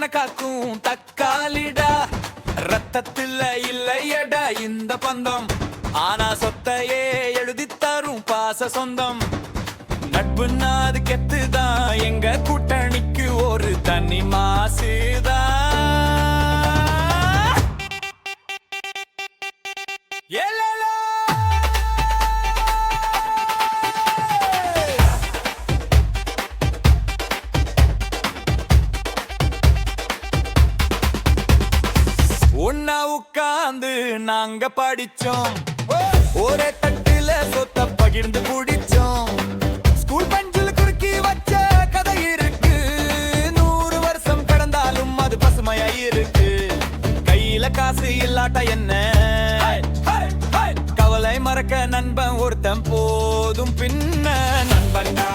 காக்கும் தக்காளிடா. ரத்தத்தில் இல்லையடா இந்த பந்தம், ஆனா சொத்தையே எழுதி தரும் பாச சொந்தம். நட்புன்னா அது கெத்துதான், எங்க கூட்டணிக்கு ஒரு தனி மாசுதான். ஒன்னா உட்கார்ந்து நாங்க படிச்சோம், ஒரே தட்டுல சொத்த பகிர்ந்து குடிச்சோம். ஸ்கூல் பெஞ்சில் குறுக்கி வச்ச கதை இருக்கு, 100 வருஷம் கடந்தாலும் அது பசுமையா இருக்கு. கையில காசு இல்லாட்ட என்ன, கவலை மறக்க நண்பன் ஒருத்தன் போதும். பின்ன நண்பன்டா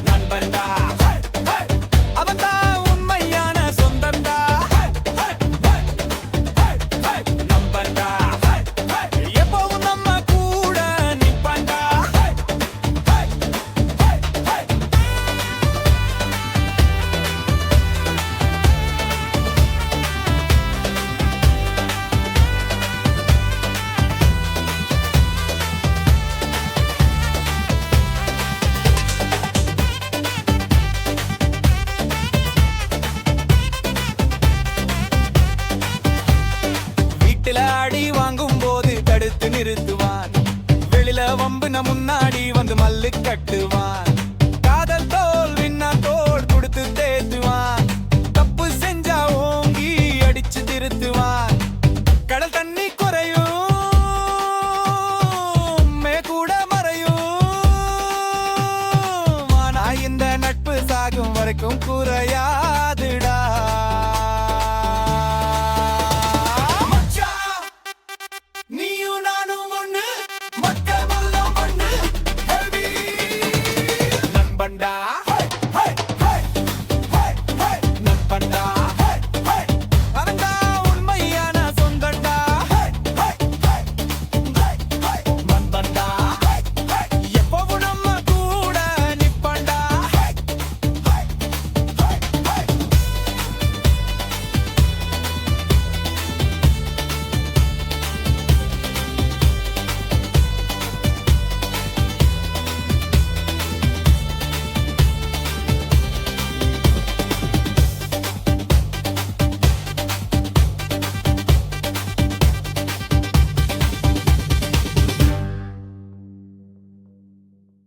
நண்பன்டா, அவன்தான் உண்மையான சொந்தம்டா. நண்பன்டா எப்பவும் நம்ம கூட நிப்பான்டா. அடி வாங்கும் போது தடுத்து நிறுத்துவான், வெளியில வம்புன முன்னாடி வந்து மல்லு கட்டுவான். காதல்